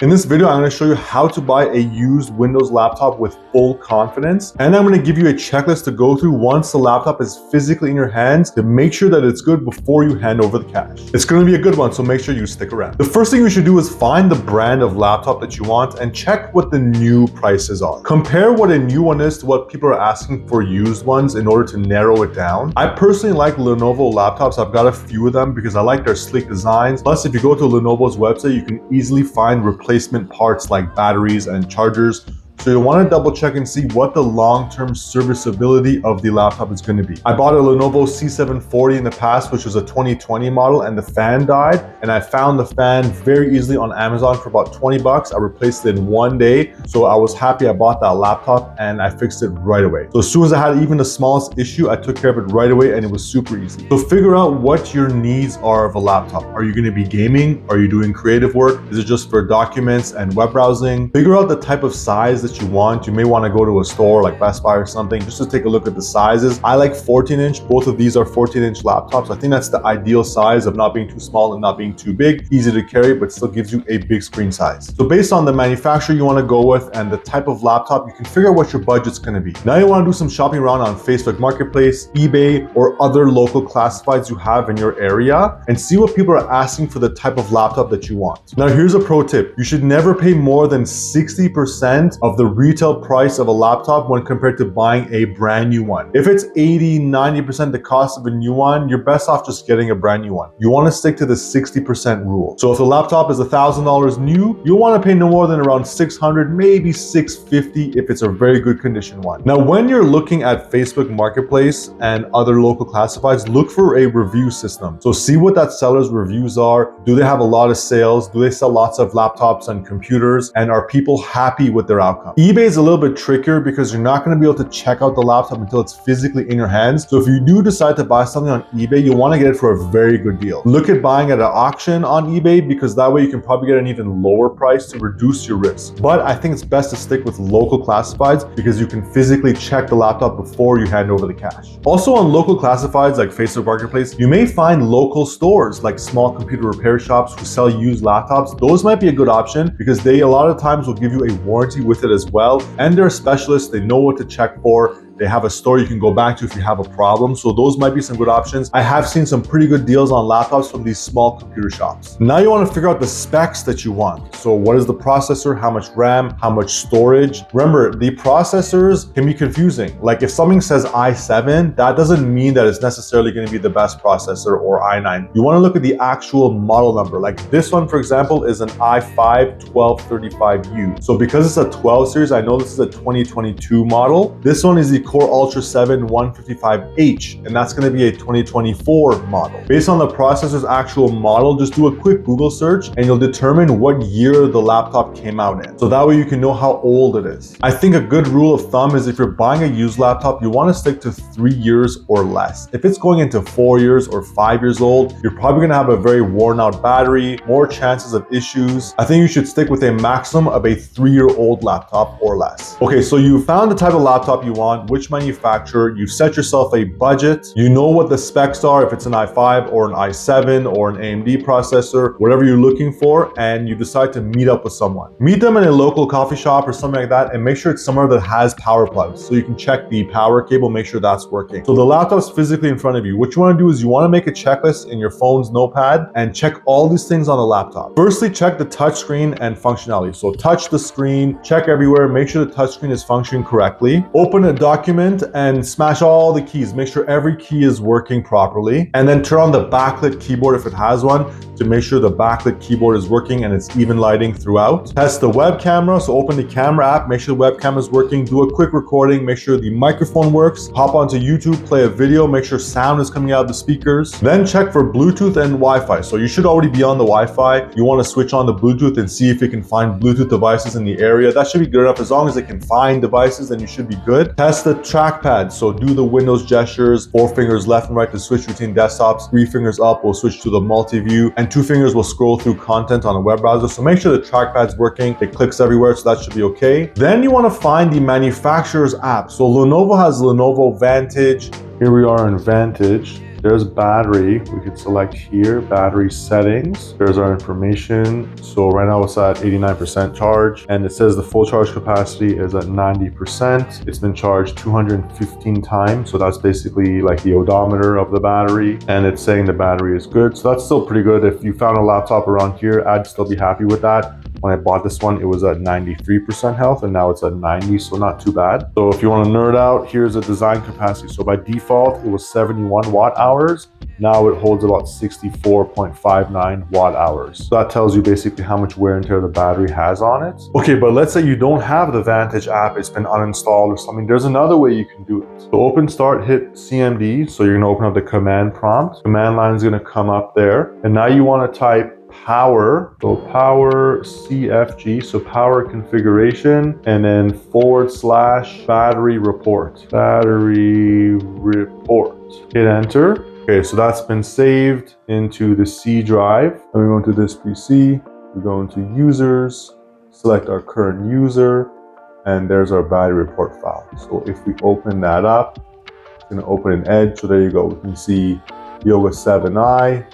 In this video, I'm going to show you how to buy a used Windows laptop with full confidence. And I'm going to give you a checklist to go through once the laptop is physically in your hands to make sure that it's good before you hand over the cash. It's going to be a good one, so make sure you stick around. The first thing you should do is find the brand of laptop that you want and check what the new prices are. Compare what a new one is to what people are asking for used ones in order to narrow it down. I personally like Lenovo laptops. I've got a few of them because I like their sleek designs. Plus, if you go to Lenovo's website, you can easily find replacement parts like batteries and chargers. So you'll want to double check and see what the long-term serviceability of the laptop is going to be. I bought a Lenovo C740 in the past, which was a 2020 model, and the fan died. And I found the fan very easily on Amazon for about 20 bucks. I replaced it in one day. So I was happy I bought that laptop and I fixed it right away. So as soon as I had even the smallest issue, I took care of it right away and it was super easy. So figure out what your needs are of a laptop. Are you going to be gaming? Are you doing creative work? Is it just for documents and web browsing? Figure out the type of size that you want. You may want to go to a store like Best Buy or something just to take a look at the sizes. I like 14-inch. Both of these are 14-inch laptops. I think that's the ideal size of not being too small and not being too big. Easy to carry, but still gives you a big screen size. So based on the manufacturer you want to go with and the type of laptop, you can figure out what your budget's going to be. Now you want to do some shopping around on Facebook Marketplace, eBay, or other local classifieds you have in your area and see what people are asking for the type of laptop that you want. Now here's a pro tip. You should never pay more than 60% of the retail price of a laptop when compared to buying a brand new one. If it's 80-90% the cost of a new one, you're best off just getting a brand new one. You want to stick to the 60% rule. So if the laptop is $1,000 new, you'll want to pay no more than around $600, maybe $650 if it's a very good condition one. Now, when you're looking at Facebook Marketplace and other local classifieds, look for a review system. So see what that seller's reviews are. Do they have a lot of sales? Do they sell lots of laptops and computers? And are people happy with their outcome? eBay is a little bit trickier because you're not going to be able to check out the laptop until it's physically in your hands. So if you do decide to buy something on eBay, you'll want to get it for a very good deal. Look at buying at an auction on eBay because that way you can probably get an even lower price to reduce your risk. But I think it's best to stick with local classifieds because you can physically check the laptop before you hand over the cash. Also on local classifieds like Facebook Marketplace, you may find local stores like small computer repair shops who sell used laptops. Those might be a good option because they a lot of times will give you a warranty with it as well. And they're specialists, they know what to check for. They have a store you can go back to if you have a problem. So those might be some good options. I have seen some pretty good deals on laptops from these small computer shops. Now you want to figure out the specs that you want. So what is the processor, how much RAM, how much storage? Remember, the processors can be confusing. Like if something says i7, that doesn't mean that it's necessarily going to be the best processor or i9. You want to look at the actual model number. Like this one, for example, is an i5-1235U. So because it's a 12 series, I know this is a 2022 model. This one is the Core Ultra 7 155H, and that's going to be a 2024 model. Based on the processor's actual model, just do a quick Google search and you'll determine what year the laptop came out in. So that way you can know how old it is. I think a good rule of thumb is if you're buying a used laptop, you want to stick to 3 years or less. If it's going into 4 years or 5 years old, you're probably going to have a very worn out battery, more chances of issues. I think you should stick with a maximum of a 3-year-old laptop or less. Okay, so you found the type of laptop you want, which manufacturer, you set yourself a budget, you know what the specs are, if it's an i5 or an i7 or an AMD processor, whatever you're looking for, and you decide to meet up with someone. Meet them in a local coffee shop or something like that and make sure it's somewhere that has power plugs. So you can check the power cable, make sure that's working. So the laptop's physically in front of you. What you want to do is you want to make a checklist in your phone's notepad and check all these things on the laptop. Firstly, check the touch screen and functionality. So touch the screen, check everywhere, make sure the touch screen is functioning correctly. Open a document and smash all the keys. Make sure every key is working properly. And then turn on the backlit keyboard if it has one to make sure the backlit keyboard is working and it's even lighting throughout. Test the web camera. So open the camera app, make sure the webcam is working. Do a quick recording, make sure the microphone works. Hop onto YouTube, play a video, make sure sound is coming out of the speakers. Then check for Bluetooth and Wi-Fi. So you should already be on the Wi-Fi. You want to switch on the Bluetooth and see if you can find Bluetooth devices in the area. That should be good enough. As long as it can find devices, then you should be good. Test the trackpad. So do the Windows gestures, 4 fingers left and right to switch between desktops, 3 fingers up will switch to the multi-view, and 2 fingers will scroll through content on a web browser. So make sure the trackpad's working. It clicks everywhere, so that should be okay. Then you want to find the manufacturer's app. So Lenovo has Lenovo Vantage. Here we are in Vantage. There's battery. We could select here, battery settings. There's our information. So right now it's at 89% charge, and it says the full charge capacity is at 90%. It's been charged 215 times. So that's basically like the odometer of the battery, and it's saying the battery is good. So that's still pretty good. If you found a laptop around here, I'd still be happy with that. When I bought this one, it was at 93% health, and now it's at 90, so not too bad. So if you want to nerd out, here's the design capacity. So by default, it was 71 watt hours. Now it holds about 64.59 watt hours. So that tells you basically how much wear and tear the battery has on it. Okay, but let's say you don't have the Vantage app, it's been uninstalled or something. There's another way you can do it. So open start, hit CMD. So you're gonna open up the command prompt. Command line is gonna come up there. And now you wanna type power, so power CFG, so power configuration, and then / battery report. Battery report. Hit enter. Okay, so that's been saved into the C drive. Then we go into this PC, we go into users, select our current user, and there's our battery report file. So if we open that up, it's gonna open an Edge. So there you go. We can see Yoga 7i.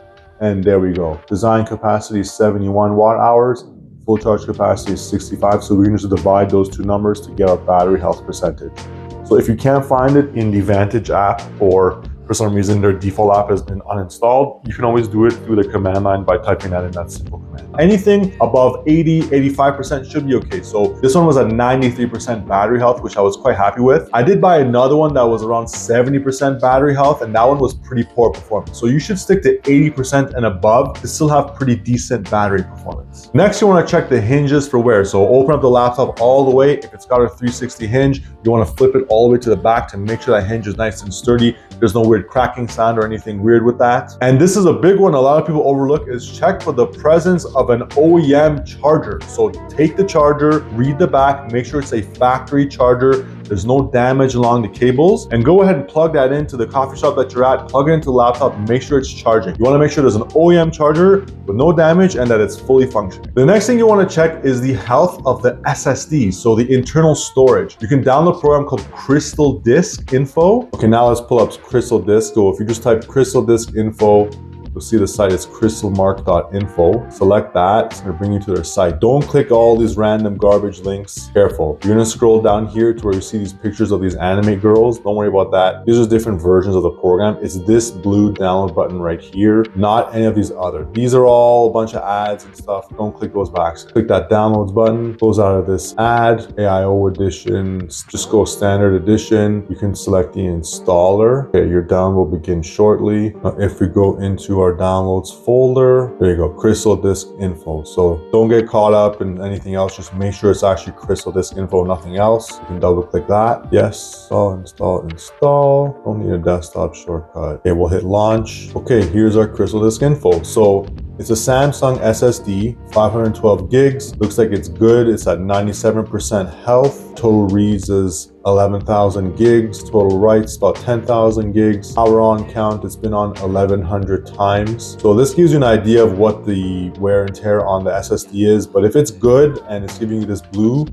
And there we go. Design capacity is 71 watt hours. Full charge capacity is 65. So we can just divide those two numbers to get our battery health percentage. So if you can't find it in the Vantage app, or for some reason their default app has been uninstalled, you can always do it through the command line by typing that in that simple command. Anything above 80, 85% should be okay. So this one was at 93% battery health, which I was quite happy with. I did buy another one that was around 70% battery health, and that one was pretty poor performance. So you should stick to 80% and above to still have pretty decent battery performance. Next, you want to check the hinges for wear. So open up the laptop all the way. If it's got a 360 hinge, you want to flip it all the way to the back to make sure that hinge is nice and sturdy. There's no weird cracking sound or anything weird with that. And this is a big one a lot of people overlook, is check for the presence of an OEM charger. So take the charger, read the back, make sure it's a factory charger. There's no damage along the cables, and go ahead and plug that into the coffee shop that you're at, plug it into the laptop, and make sure it's charging. You want to make sure there's an OEM charger with no damage and that it's fully functioning. The next thing you want to check is the health of the SSD, so the internal storage. You can download a program called Crystal Disk Info. Okay, now let's pull up Crystal Disk. So if you just type Crystal Disk Info, you'll see the site is crystalmark.info. Select that, it's gonna bring you to their site. Don't click all these random garbage links. Careful. You're gonna scroll down here to where you see these pictures of these anime girls. Don't worry about that. These are different versions of the program. It's this blue download button right here, not any of these other. These are all a bunch of ads and stuff. Don't click those back. Click that downloads button, goes out of this ad, AIO edition, just go standard edition. You can select the installer. Okay, your download will begin shortly. Now, if we go into our downloads folder, there you go, Crystal Disk Info. So don't get caught up in anything else, just make sure it's actually Crystal Disk Info, nothing else. You can double click that. Yes, install. Don't need a desktop shortcut. Okay, we'll hit launch. Okay, here's our Crystal Disk Info. So it's a Samsung SSD, 512 gigs. Looks like it's good. It's at 97% health. Total reads is 11,000 gigs. Total writes about 10,000 gigs. Power on count, it's been on 1,100 times. So this gives you an idea of what the wear and tear on the SSD is. But if it's good and it's giving you this blue,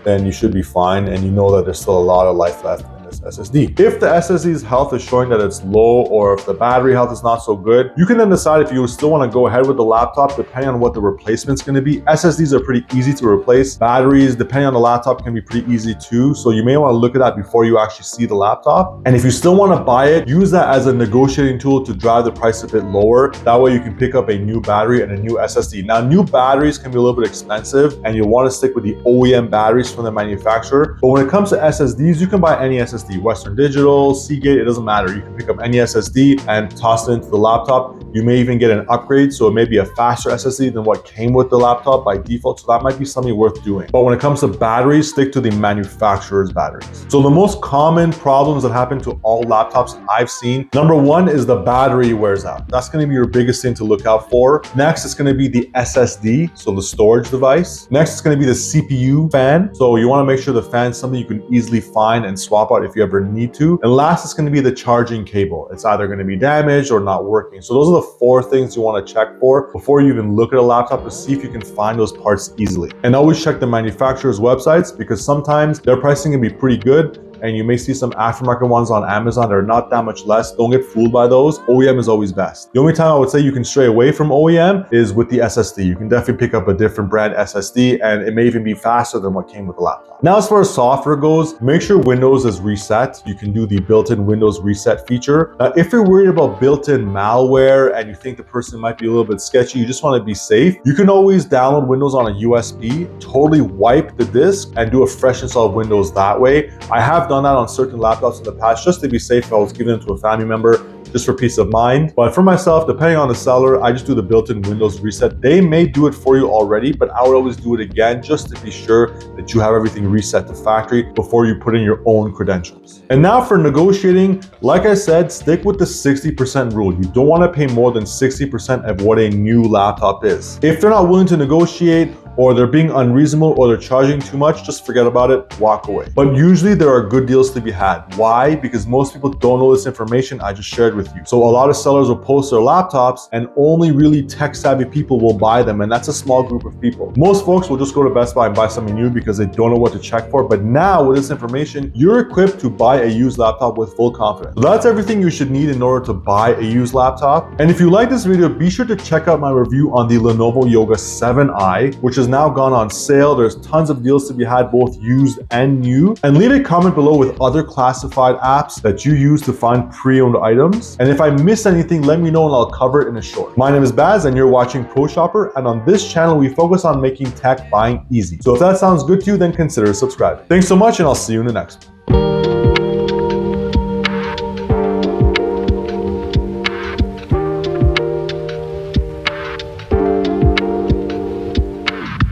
then you should be fine, and you know that there's still a lot of life left in this SSD. If the SSD's health is showing that it's low, or if the battery health is not so good, you can then decide if you still want to go ahead with the laptop depending on what the replacement's going to be. SSDs are pretty easy to replace. Batteries, depending on the laptop, can be pretty easy too. So you may want to look at that before you actually see the laptop. And if you still want to buy it, use that as a negotiating tool to drive the price a bit lower. That way you can pick up a new battery and a new SSD. Now, new batteries can be a little bit expensive, and you'll want to stick with the OEM batteries from the manufacturer. But when it comes to SSDs, you can buy any SSD, Western Digital, Seagate, it doesn't matter. You can pick up any SSD and toss it into the laptop. You may even get an upgrade, so it may be a faster SSD than what came with the laptop by default, so that might be something worth doing. But when it comes to batteries, stick to the manufacturer's batteries. So the most common problems that happen to all laptops I've seen, number one is the battery wears out. That's gonna be your biggest thing to look out for. Next, it's gonna be the SSD, so the storage device. Next, it's gonna be the CPU fan. So you wanna make sure the fan's something you can easily find and swap out if you ever need to. And last, it's gonna be the charging cable. It's either gonna be damaged or not working. So those are the 4 things you want to check for before you even look at a laptop, to see if you can find those parts easily. And always check the manufacturer's websites, because sometimes their pricing can be pretty good, and you may see some aftermarket ones on Amazon that are not that much less. Don't get fooled by those. OEM is always best. The only time I would say you can stray away from OEM is with the SSD. You can definitely pick up a different brand SSD, and it may even be faster than what came with the laptop. Now, as far as software goes, make sure Windows is reset. You can do the built-in Windows reset feature. Now, if you're worried about built-in malware and you think the person might be a little bit sketchy, you just want to be safe, you can always download Windows on a USB, totally wipe the disk, and do a fresh install of Windows that way. I have done that on certain laptops in the past just to be safe if I was giving it to a family member, just for peace of mind. But for myself, depending on the seller, I just do the built-in Windows reset. They may do it for you already, but I would always do it again just to be sure that you have everything reset to factory before you put in your own credentials. And now for negotiating, like I said, stick with the 60% rule. You don't want to pay more than 60% of what a new laptop is. If they're not willing to negotiate, or they're being unreasonable, or they're charging too much, just forget about it, walk away. But usually there are good deals to be had. Why? Because most people don't know this information I just shared with you. So a lot of sellers will post their laptops and only really tech savvy people will buy them, and that's a small group of people. Most folks will just go to Best Buy and buy something new because they don't know what to check for. But now with this information, you're equipped to buy a used laptop with full confidence. So that's everything you should need in order to buy a used laptop. And if you like this video, be sure to check out my review on the Lenovo Yoga 7i, which is now gone on sale. There's tons of deals to be had, both used and new. And leave a comment below with other classified apps that you use to find pre-owned items. And if I miss anything, let me know and I'll cover it in a short. My name is Baz and you're watching Pro Shopper, and on this channel we focus on making tech buying easy. So if that sounds good to you, then consider subscribing. Thanks so much, and I'll see you in the next one.